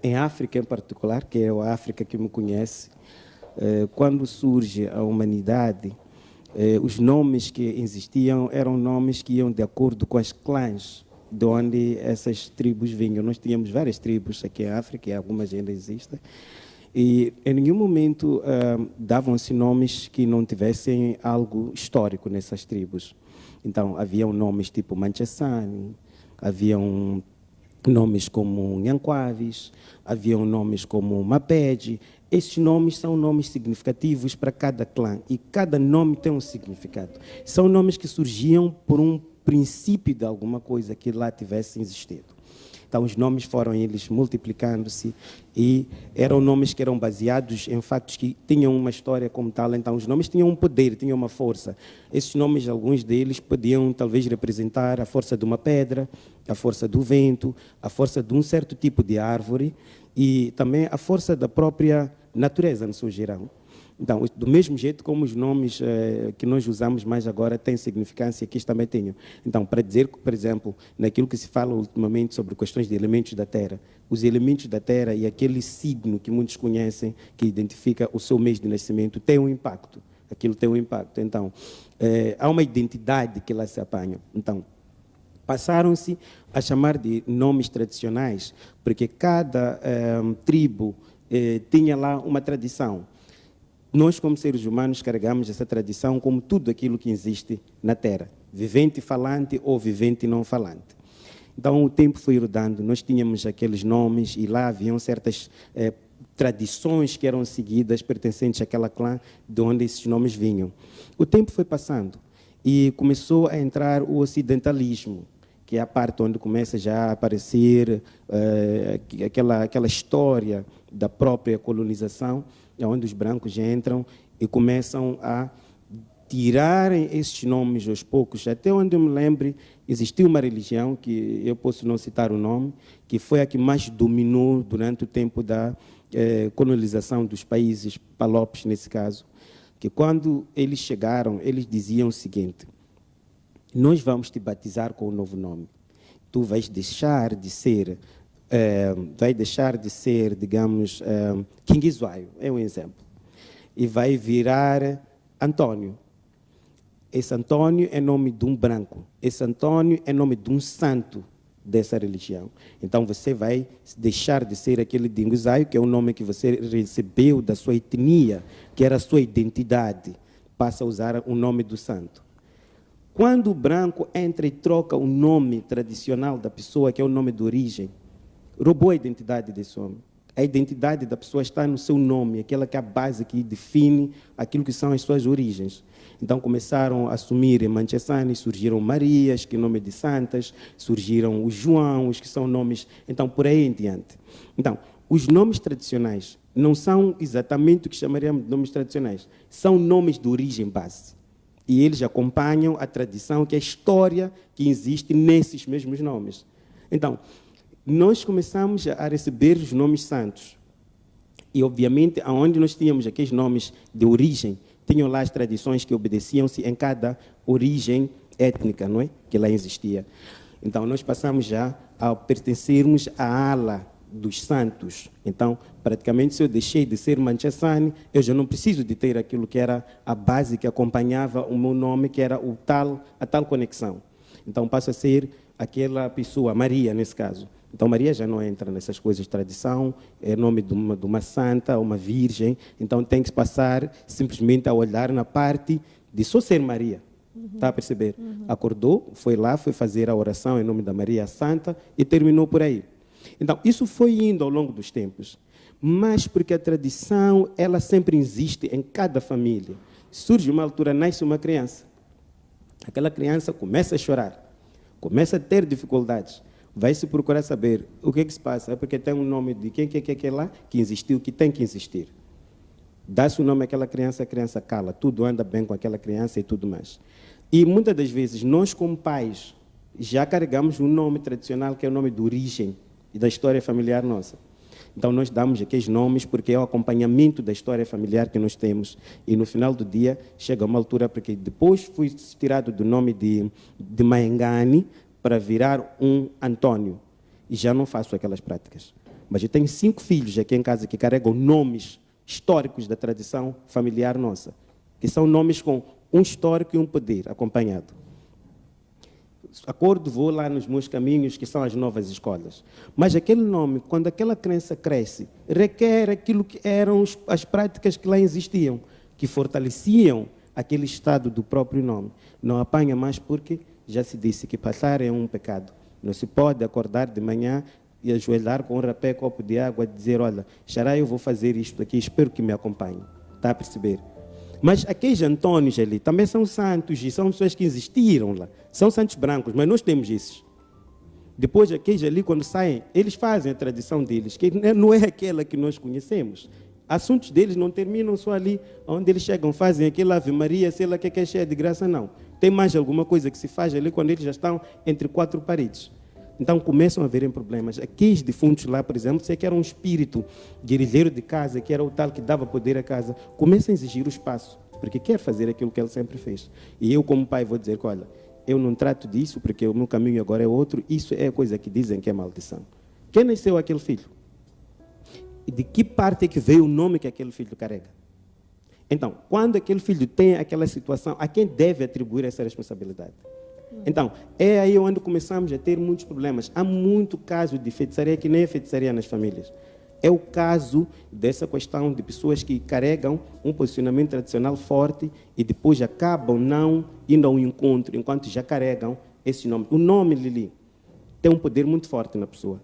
em África em particular, que é a África que me conhece, quando surge a humanidade, os nomes que existiam eram nomes que iam de acordo com as clãs de onde essas tribos vinham. Nós tínhamos várias tribos aqui em África, e algumas ainda existem, e em nenhum momento davam-se nomes que não tivessem algo histórico nessas tribos. Então, haviam nomes tipo Manchasani, haviam nomes como Nhanquavis, haviam nomes como Mapede. Estes nomes são nomes significativos para cada clã e cada nome tem um significado. São nomes que surgiam por um princípio de alguma coisa que lá tivesse existido. Então, os nomes foram eles multiplicando-se e eram nomes que eram baseados em fatos que tinham uma história como tal. Então, os nomes tinham um poder, tinham uma força. Esses nomes, alguns deles, podiam talvez representar a força de uma pedra, a força do vento, a força de um certo tipo de árvore e também a força da própria natureza, no seu geral. Então, do mesmo jeito como os nomes que nós usamos mais agora têm significância, que isto também tem. Então, para dizer, por exemplo, naquilo que se fala ultimamente sobre questões de elementos da Terra, os elementos da Terra e aquele signo que muitos conhecem, que identifica o seu mês de nascimento, tem um impacto. Aquilo tem um impacto. Então, há uma identidade que lá se apanha. Então, passaram-se a chamar de nomes tradicionais, porque cada tribo tinha lá uma tradição. Nós, como seres humanos, carregamos essa tradição como tudo aquilo que existe na Terra, vivente falante ou vivente não falante. Então, o tempo foi rodando, nós tínhamos aqueles nomes e lá haviam certas tradições que eram seguidas pertencentes àquela clã de onde esses nomes vinham. O tempo foi passando e começou a entrar o ocidentalismo, que é a parte onde começa já a aparecer aquela história da própria colonização, onde os brancos entram e começam a tirarem esses nomes aos poucos. Até onde eu me lembro, existiu uma religião, que eu posso não citar o nome, que foi a que mais dominou durante o tempo da colonização dos países palopes, nesse caso, que quando eles chegaram, eles diziam o seguinte: nós vamos te batizar com um novo nome. Tu vais deixar de ser digamos, Quinguizwaio, é um exemplo, e vai virar Antônio. Esse Antônio é nome de um branco, esse Antônio é nome de um santo dessa religião. Então, você vai deixar de ser aquele Dinguzaio, que é o nome que você recebeu da sua etnia, que era a sua identidade, passa a usar o nome do santo. Quando o branco entra e troca o nome tradicional da pessoa, que é o nome de origem, roubou a identidade desse homem. A identidade da pessoa está no seu nome, aquela que é a base que define aquilo que são as suas origens. Então começaram a assumir em Manchasani, surgiram Marias, que é nome de santas, surgiram os Joãos, que são nomes, então por aí em diante. Então, os nomes tradicionais não são exatamente o que chamaríamos de nomes tradicionais, são nomes de origem base. E eles acompanham a tradição, que é a história que existe nesses mesmos nomes. Então, nós começamos a receber os nomes santos. E, obviamente, onde nós tínhamos aqueles nomes de origem, tinham lá as tradições que obedeciam-se em cada origem étnica, não é? Que lá existia. Então, nós passamos já a pertencermos à ala dos santos. Então, praticamente, se eu deixei de ser Manchasani, eu já não preciso de ter aquilo que era a base que acompanhava o meu nome, que era a tal conexão. Então, passa a ser aquela pessoa, Maria, nesse caso. Então, Maria já não entra nessas coisas de tradição, é nome de uma santa, uma virgem, então tem que passar simplesmente a olhar na parte de só ser Maria. Está a perceber? Acordou, foi lá, foi fazer a oração em nome da Maria Santa e terminou por aí. Então, isso foi indo ao longo dos tempos, mas porque a tradição, ela sempre existe em cada família. Surge uma altura, nasce uma criança. Aquela criança começa a chorar, começa a ter dificuldades. Vai-se procurar saber o que se passa. É porque tem um nome de quem é lá, que existiu, que tem que existir. Dá-se o nome àquela criança, a criança cala. Tudo anda bem com aquela criança e tudo mais. E muitas das vezes, nós como pais, já carregamos um nome tradicional, que é o nome de origem e da história familiar nossa. Então, nós damos aqueles nomes porque é o acompanhamento da história familiar que nós temos. E, no final do dia, chega uma altura, porque depois fui tirado do nome de Maengani para virar um Antônio. E já não faço aquelas práticas. Mas eu tenho 5 filhos aqui em casa que carregam nomes históricos da tradição familiar nossa, que são nomes com um histórico e um poder acompanhado. Acordo, vou lá nos meus caminhos, que são as novas escolas. Mas aquele nome, quando aquela criança cresce, requer aquilo que eram as práticas que lá existiam, que fortaleciam aquele estado do próprio nome. Não apanha mais porque já se disse que passar é um pecado. Não se pode acordar de manhã e ajoelhar com um rapé, copo de água e dizer, olha, xará, eu vou fazer isto aqui, espero que me acompanhe. Está a perceber? Mas aqueles Antônios ali também são santos e são pessoas que existiram lá. São santos brancos, mas nós temos esses. Depois, aqueles ali, quando saem, eles fazem a tradição deles, que não é aquela que nós conhecemos. Assuntos deles não terminam só ali, onde eles chegam, fazem aquela Ave Maria, sei lá que é cheia de graça, não. Tem mais alguma coisa que se faz ali quando eles já estão entre 4 paredes. Então começam a haver problemas. Aqueles defuntos lá, por exemplo, sei que era um espírito guerrilheiro de casa, que era o tal que dava poder à casa, começa a exigir o espaço, porque quer fazer aquilo que ele sempre fez. E eu, como pai, vou dizer que, olha, eu não trato disso, porque o meu caminho agora é outro, isso é coisa que dizem que é maldição. Quem nasceu aquele filho? E de que parte é que veio o nome que aquele filho carrega? Então, quando aquele filho tem aquela situação, a quem deve atribuir essa responsabilidade? Então, é aí onde começamos a ter muitos problemas. Há muito caso de feitiçaria que nem é feitiçaria nas famílias. É o caso dessa questão de pessoas que carregam um posicionamento tradicional forte e depois acabam não indo ao encontro, enquanto já carregam esse nome. O nome, Lili, tem um poder muito forte na pessoa.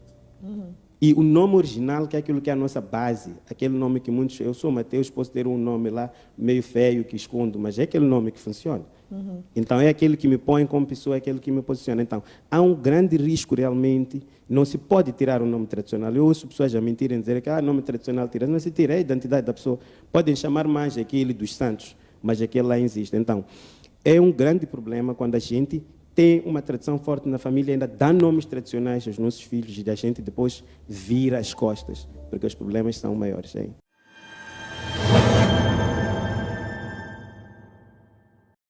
E o nome original, que é aquilo que é a nossa base, aquele nome que muitos... Eu sou Mateus, posso ter um nome lá meio feio, que escondo, mas é aquele nome que funciona. Então, é aquele que me põe como pessoa, é aquele que me posiciona. Então, há um grande risco, realmente, não se pode tirar o nome tradicional. Eu ouço pessoas a mentirem, dizer que nome tradicional tira. Não se tira, é a identidade da pessoa. Podem chamar mais aquele dos santos, mas aquele lá existe. Então, é um grande problema quando a gente tem uma tradição forte na família, ainda dá nomes tradicionais aos nossos filhos e a gente depois vira as costas, porque os problemas são maiores. Hein?